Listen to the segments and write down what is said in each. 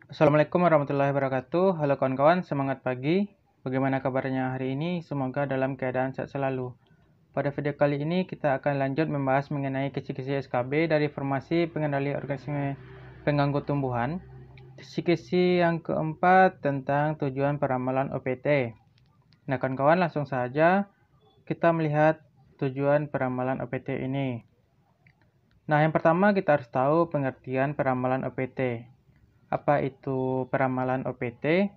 Assalamualaikum warahmatullahi wabarakatuh. Halo kawan-kawan, semangat pagi. Bagaimana kabarnya hari ini? Semoga dalam keadaan sehat selalu. Pada video kali ini kita akan lanjut membahas mengenai kisi-kisi SKB dari formasi pengendali organisme pengganggu tumbuhan. Kisi-kisi yang keempat tentang tujuan peramalan OPT. Nah kawan-kawan, langsung saja kita melihat tujuan peramalan OPT ini. Nah yang pertama kita harus tahu pengertian peramalan OPT. Apa itu peramalan OPT?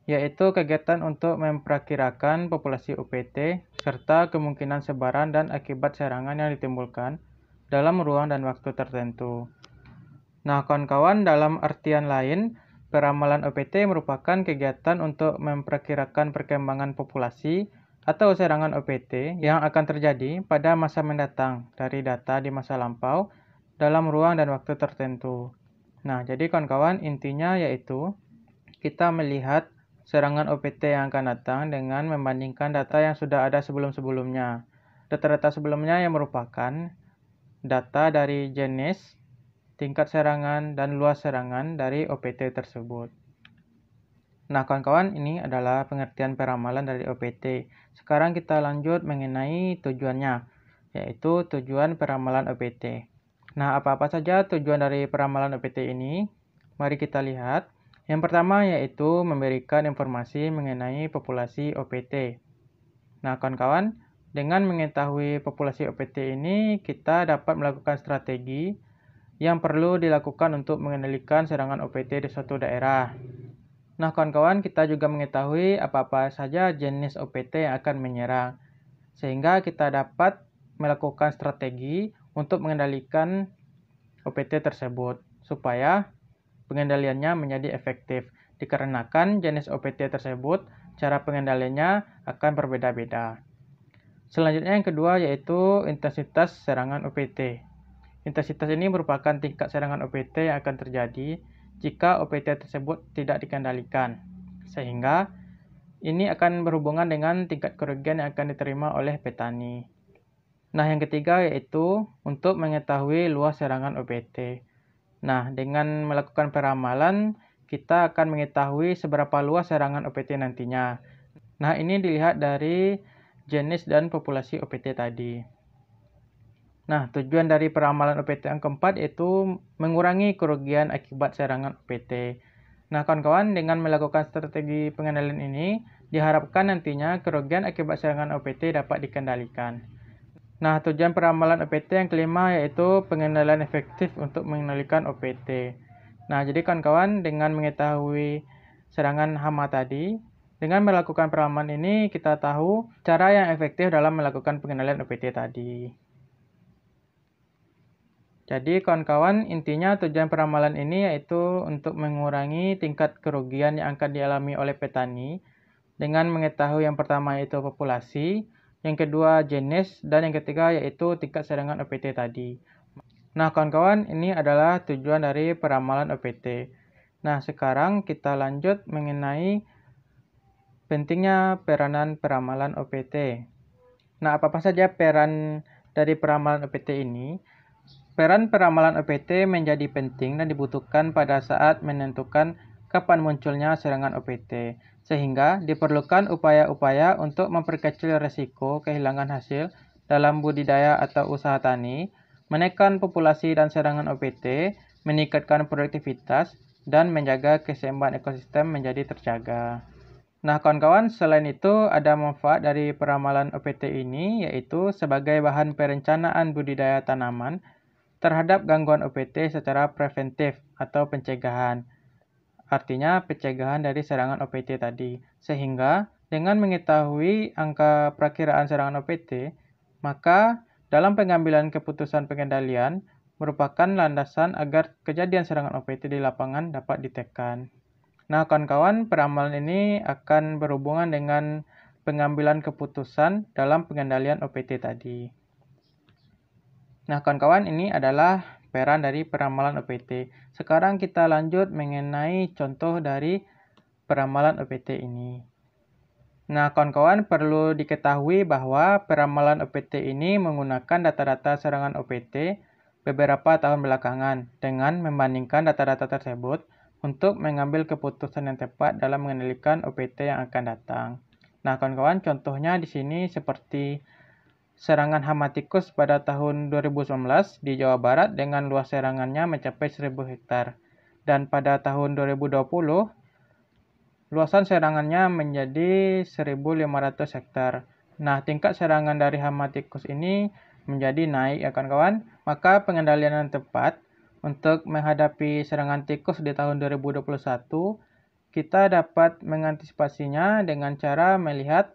Yaitu kegiatan untuk memperkirakan populasi OPT serta kemungkinan sebaran dan akibat serangan yang ditimbulkan dalam ruang dan waktu tertentu. Nah, kawan-kawan, dalam artian lain, peramalan OPT merupakan kegiatan untuk memperkirakan perkembangan populasi atau serangan OPT yang akan terjadi pada masa mendatang dari data di masa lampau dalam ruang dan waktu tertentu. Nah, jadi kawan-kawan, intinya yaitu kita melihat serangan OPT yang akan datang dengan membandingkan data yang sudah ada sebelum-sebelumnya. Data-data sebelumnya yang merupakan data dari jenis, tingkat serangan, dan luas serangan dari OPT tersebut. Nah, kawan-kawan, ini adalah pengertian peramalan dari OPT. Sekarang kita lanjut mengenai tujuannya, yaitu tujuan peramalan OPT. Nah, apa-apa saja tujuan dari peramalan OPT ini? Mari kita lihat. Yang pertama yaitu memberikan informasi mengenai populasi OPT. Nah, kawan-kawan, dengan mengetahui populasi OPT ini, kita dapat melakukan strategi yang perlu dilakukan untuk mengendalikan serangan OPT di suatu daerah. Nah, kawan-kawan, kita juga mengetahui apa-apa saja jenis OPT yang akan menyerang, sehingga kita dapat melakukan strategi untuk mengendalikan OPT tersebut, supaya pengendaliannya menjadi efektif. Dikarenakan jenis OPT tersebut, cara pengendaliannya akan berbeda-beda. Selanjutnya yang kedua yaitu intensitas serangan OPT. Intensitas ini merupakan tingkat serangan OPT yang akan terjadi jika OPT tersebut tidak dikendalikan. Sehingga ini akan berhubungan dengan tingkat kerugian yang akan diterima oleh petani. Nah, yang ketiga yaitu untuk mengetahui luas serangan OPT. Nah, dengan melakukan peramalan, kita akan mengetahui seberapa luas serangan OPT nantinya. Nah, ini dilihat dari jenis dan populasi OPT tadi. Nah, tujuan dari peramalan OPT yang keempat yaitu mengurangi kerugian akibat serangan OPT. Nah, kawan-kawan, dengan melakukan strategi pengendalian ini, diharapkan nantinya kerugian akibat serangan OPT dapat dikendalikan. Nah, tujuan peramalan OPT yang kelima yaitu pengendalian efektif untuk mengendalikan OPT. Nah, jadi kawan-kawan, dengan mengetahui serangan hama tadi, dengan melakukan peramalan ini kita tahu cara yang efektif dalam melakukan pengendalian OPT tadi. Jadi kawan-kawan, intinya tujuan peramalan ini yaitu untuk mengurangi tingkat kerugian yang akan dialami oleh petani dengan mengetahui yang pertama yaitu populasi, yang kedua jenis, dan yang ketiga yaitu tingkat serangan OPT tadi. Nah kawan-kawan, ini adalah tujuan dari peramalan OPT. Nah sekarang kita lanjut mengenai pentingnya peranan peramalan OPT. Nah apa-apa saja peran dari peramalan OPT ini? Peran peramalan OPT menjadi penting dan dibutuhkan pada saat menentukan kapan munculnya serangan OPT, sehingga diperlukan upaya-upaya untuk memperkecil risiko kehilangan hasil dalam budidaya atau usaha tani, menekan populasi dan serangan OPT, meningkatkan produktivitas, dan menjaga keseimbangan ekosistem menjadi terjaga. Nah, kawan-kawan, selain itu ada manfaat dari peramalan OPT ini, yaitu sebagai bahan perencanaan budidaya tanaman terhadap gangguan OPT secara preventif atau pencegahan. Artinya pencegahan dari serangan OPT tadi. Sehingga dengan mengetahui angka perakiraan serangan OPT, maka dalam pengambilan keputusan pengendalian merupakan landasan agar kejadian serangan OPT di lapangan dapat ditekan. Nah, kawan-kawan, peramalan ini akan berhubungan dengan pengambilan keputusan dalam pengendalian OPT tadi. Nah, kawan-kawan, ini adalah peran dari peramalan OPT. Sekarang kita lanjut mengenai contoh dari peramalan OPT ini. Nah, kawan-kawan, perlu diketahui bahwa peramalan OPT ini menggunakan data-data serangan OPT beberapa tahun belakangan dengan membandingkan data-data tersebut untuk mengambil keputusan yang tepat dalam mengendalikan OPT yang akan datang. Nah, kawan-kawan, contohnya di sini seperti serangan hama tikus pada tahun 2019 di Jawa Barat dengan luas serangannya mencapai 1000 hektar. Dan pada tahun 2020, luasan serangannya menjadi 1500 hektar. Nah, tingkat serangan dari hama tikus ini menjadi naik ya kawan-kawan. Maka pengendalian yang tepat untuk menghadapi serangan tikus di tahun 2021, kita dapat mengantisipasinya dengan cara melihat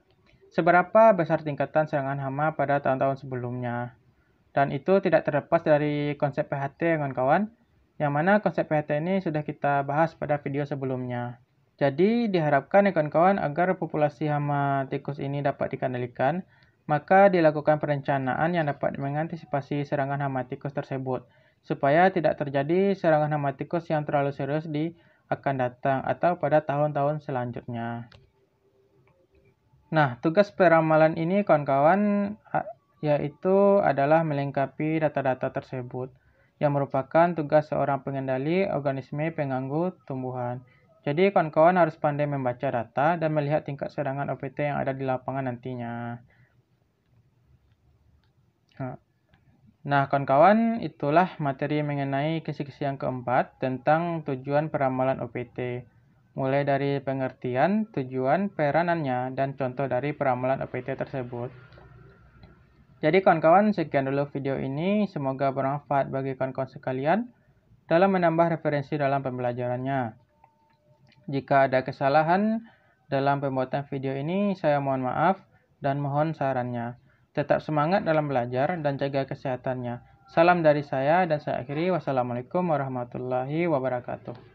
seberapa besar tingkatan serangan hama pada tahun-tahun sebelumnya. Dan itu tidak terlepas dari konsep PHT, kawan-kawan, yang mana konsep PHT ini sudah kita bahas pada video sebelumnya. Jadi diharapkan ya kawan-kawan agar populasi hama tikus ini dapat dikendalikan, maka dilakukan perencanaan yang dapat mengantisipasi serangan hama tikus tersebut, supaya tidak terjadi serangan hama tikus yang terlalu serius di akan datang atau pada tahun-tahun selanjutnya. Nah, tugas peramalan ini kawan-kawan yaitu adalah melengkapi data-data tersebut yang merupakan tugas seorang pengendali organisme pengganggu tumbuhan. Jadi kawan-kawan harus pandai membaca data dan melihat tingkat serangan OPT yang ada di lapangan nantinya. Nah, kawan-kawan, itulah materi mengenai kisi-kisi yang keempat tentang tujuan peramalan OPT. Mulai dari pengertian, tujuan, peranannya, dan contoh dari peramalan OPT tersebut. Jadi kawan-kawan, sekian dulu video ini. Semoga bermanfaat bagi kawan-kawan sekalian dalam menambah referensi dalam pembelajarannya. Jika ada kesalahan dalam pembuatan video ini, saya mohon maaf dan mohon sarannya. Tetap semangat dalam belajar dan jaga kesehatannya. Salam dari saya dan saya akhiri. Wassalamualaikum warahmatullahi wabarakatuh.